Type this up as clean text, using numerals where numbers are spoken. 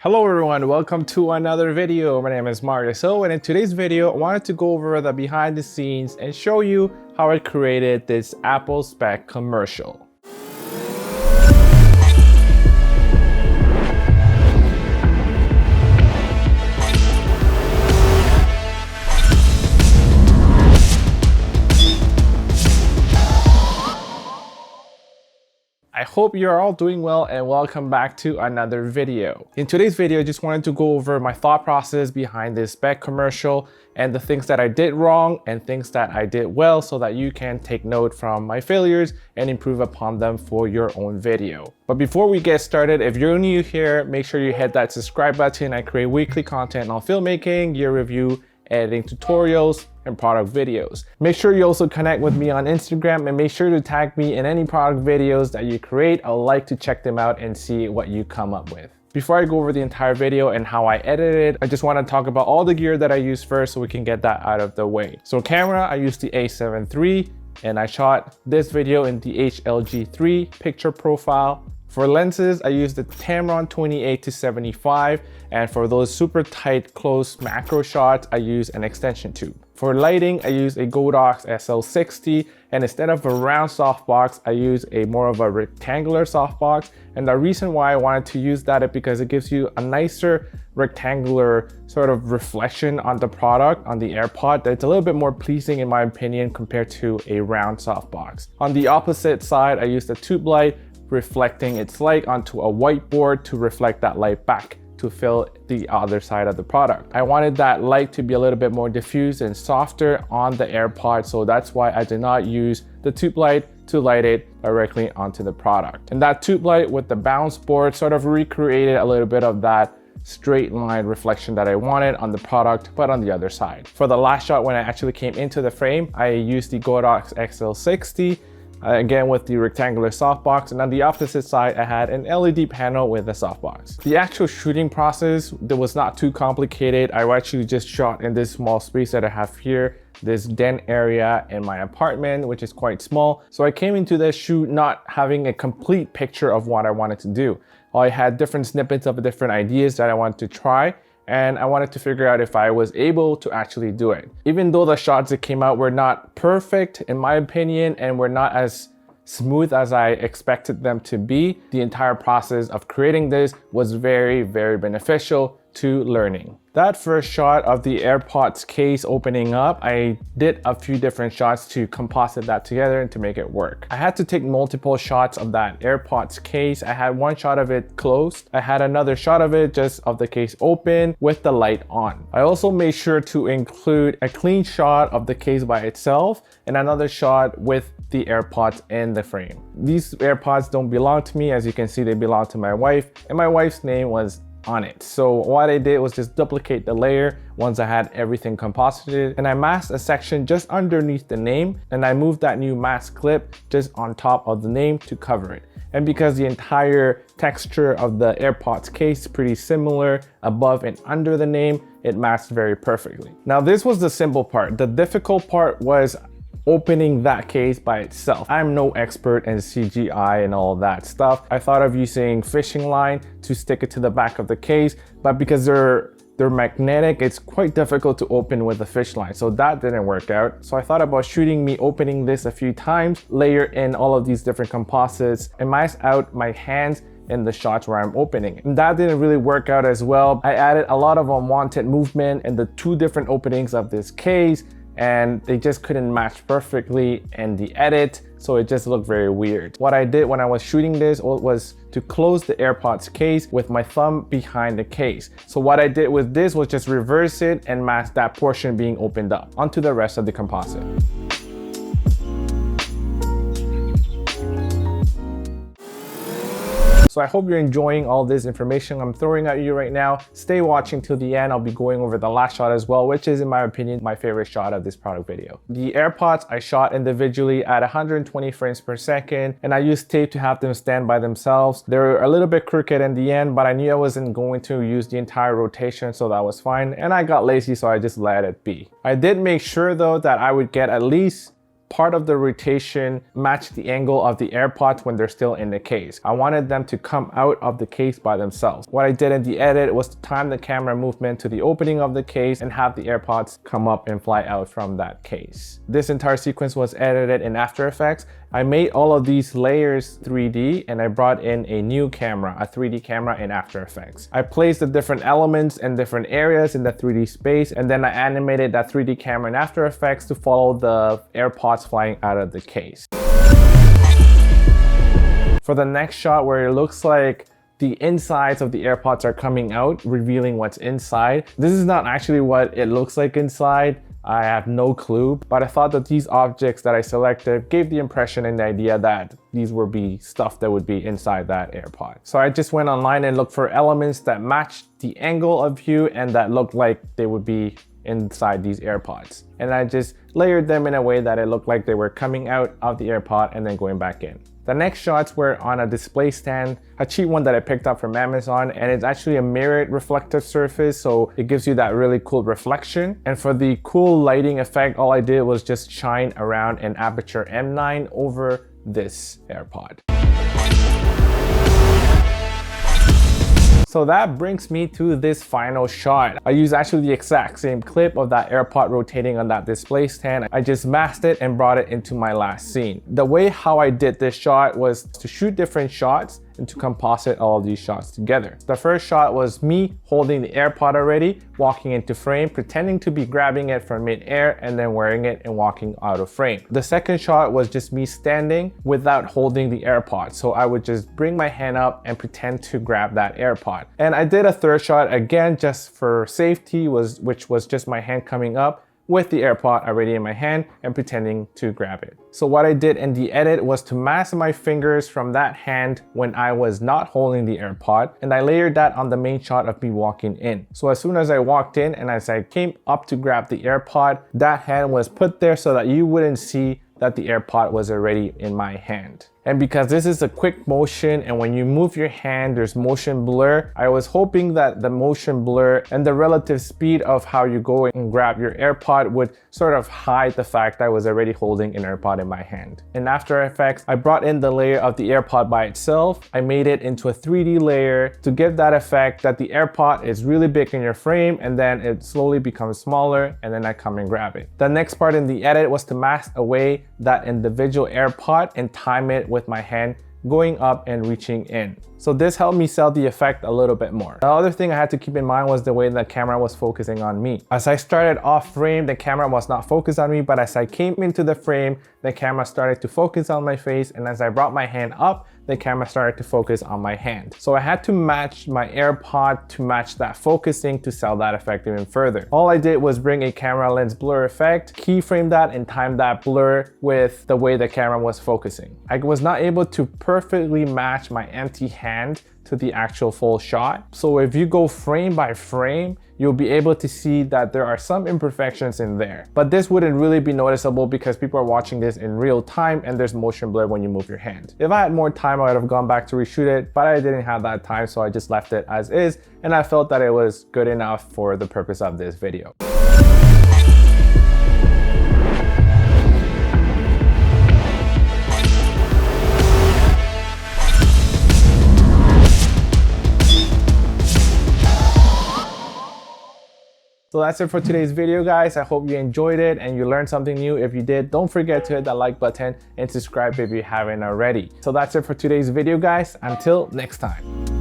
Hello everyone, welcome to another video. My name is Marius, and in today's video, I wanted to go over the behind the scenes and show you how I created this Apple spec commercial. I hope you're all doing well and welcome back to another video. In today's video, I just wanted to go over my thought process behind this spec commercial and the things that I did wrong and things that I did well so that you can take note from my failures and improve upon them for your own video. But before we get started, if you're new here, make sure you hit that subscribe button. I create weekly content on filmmaking, gear review, editing tutorials, and product videos. Make sure you also connect with me on Instagram and make sure to tag me in any product videos that you create. I would like to check them out and see what you come up with. Before I go over the entire video and how I edited it, I just want to talk about all the gear that I use first so we can get that out of the way. So camera, I used the A7 III and I shot this video in the HLG3 picture profile. For lenses, I use the Tamron 28-75, and for those super tight, close macro shots, I use an extension tube. For lighting, I use a Godox SL60, and instead of a round softbox, I use more of a rectangular softbox. And the reason why I wanted to use that is because it gives you a nicer rectangular sort of reflection on the product, on the AirPod, that's a little bit more pleasing in my opinion compared to a round softbox. On the opposite side, I use the tube light, reflecting its light onto a whiteboard to reflect that light back to fill the other side of the product. I wanted that light to be a little bit more diffuse and softer on the AirPod, so that's why I did not use the tube light to light it directly onto the product. And that tube light with the bounce board sort of recreated a little bit of that straight line reflection that I wanted on the product, but on the other side. For the last shot, when I actually came into the frame, I used the Godox XL60, again with the rectangular softbox, and on the opposite side I had an LED panel with a softbox. The actual shooting process that was not too complicated. I actually just shot in this small space that I have here, this den area in my apartment, which is quite small. So I came into this shoot not having a complete picture of what I wanted to do. I had different snippets of different ideas that I wanted to try, and I wanted to figure out if I was able to actually do it. Even though the shots that came out were not perfect in my opinion and were not as smooth as I expected them to be, the entire process of creating this was very, very beneficial to learning. That first shot of the AirPods case opening up, I did a few different shots to composite that together and to make it work. I had to take multiple shots of that AirPods case. I had one shot of it closed. I had another shot of it just of the case open with the light on. I also made sure to include a clean shot of the case by itself and another shot with the AirPods in the frame. These AirPods don't belong to me. As you can see, they belong to my wife, and my wife's name was on it. So what I did was just duplicate the layer once I had everything composited, and I masked a section just underneath the name, and I moved that new mask clip just on top of the name to cover it. And because the entire texture of the AirPods case is pretty similar above and under the name, it masked very perfectly. Now this was the simple part. The difficult part was opening that case by itself. I'm no expert in CGI and all that stuff. I thought of using fishing line to stick it to the back of the case, but because they're magnetic, it's quite difficult to open with a fish line, so that didn't work out. So I thought about shooting me opening this a few times, layer in all of these different composites, and mask out my hands in the shots where I'm opening. And that didn't really work out as well. I added a lot of unwanted movement in the two different openings of this case, and they just couldn't match perfectly in the edit, so it just looked very weird. What I did when I was shooting this was to close the AirPods case with my thumb behind the case. So what I did with this was just reverse it and mask that portion being opened up onto the rest of the composite. So I hope you're enjoying all this information I'm throwing at you right now. Stay watching till the end. I'll be going over the last shot as well, which is, in my opinion, my favorite shot of this product video. The AirPods I shot individually at 120 frames per second, and I used tape to have them stand by themselves. They were a little bit crooked in the end, but I knew I wasn't going to use the entire rotation, so that was fine. And I got lazy, so I just let it be. I did make sure though that I would get at least part of the rotation match the angle of the AirPods when they're still in the case. I wanted them to come out of the case by themselves. What I did in the edit was to time the camera movement to the opening of the case and have the AirPods come up and fly out from that case. This entire sequence was edited in After Effects. I made all of these layers 3D and I brought in a new camera, a 3D camera in After Effects. I placed the different elements and different areas in the 3D space, and then I animated that 3D camera in After Effects to follow the AirPods flying out of the case. For the next shot where it looks like the insides of the AirPods are coming out, revealing what's inside. This is not actually what it looks like inside. I have no clue, but I thought that these objects that I selected gave the impression and the idea that these would be stuff that would be inside that AirPod. So I just went online and looked for elements that matched the angle of view and that looked like they would be inside these AirPods. And I just layered them in a way that it looked like they were coming out of the AirPod and then going back in. The next shots were on a display stand, a cheap one that I picked up from Amazon, and it's actually a mirrored reflective surface, so it gives you that really cool reflection. And for the cool lighting effect, all I did was just shine around an Aperture M9 over this AirPod. So that brings me to this final shot. I used actually the exact same clip of that AirPod rotating on that display stand. I just masked it and brought it into my last scene. The way how I did this shot was to shoot different shots and to composite all of these shots together. The first shot was me holding the AirPod already, walking into frame, pretending to be grabbing it from mid-air and then wearing it and walking out of frame. The second shot was just me standing without holding the AirPod. So I would just bring my hand up and pretend to grab that AirPod. And I did a third shot again just for safety, which was just my hand coming up with the AirPod already in my hand and pretending to grab it. So what I did in the edit was to mask my fingers from that hand when I was not holding the AirPod, and I layered that on the main shot of me walking in. So as soon as I walked in and as I came up to grab the AirPod, that hand was put there so that you wouldn't see that the AirPod was already in my hand. And because this is a quick motion and when you move your hand, there's motion blur, I was hoping that the motion blur and the relative speed of how you go and grab your AirPod would sort of hide the fact I was already holding an AirPod in my hand. In After Effects, I brought in the layer of the AirPod by itself. I made it into a 3D layer to give that effect that the AirPod is really big in your frame and then it slowly becomes smaller and then I come and grab it. The next part in the edit was to mask away that individual AirPod and time it with my hand going up and reaching in. So this helped me sell the effect a little bit more. The other thing I had to keep in mind was the way the camera was focusing on me. As I started off frame, the camera was not focused on me, but as I came into the frame, the camera started to focus on my face, and as I brought my hand up, the camera started to focus on my hand. So I had to match my AirPod to match that focusing to sell that effect even further. All I did was bring a camera lens blur effect, keyframe that and time that blur with the way the camera was focusing. I was not able to perfectly match my empty hand to the actual full shot. So if you go frame by frame, you'll be able to see that there are some imperfections in there. But this wouldn't really be noticeable because people are watching this in real time and there's motion blur when you move your hand. If I had more time, I would have gone back to reshoot it, but I didn't have that time, so I just left it as is, and I felt that it was good enough for the purpose of this video. So that's it for today's video, guys. I hope you enjoyed it and you learned something new. If you did, don't forget to hit that like button and subscribe if you haven't already. So that's it for today's video, guys. Until next time.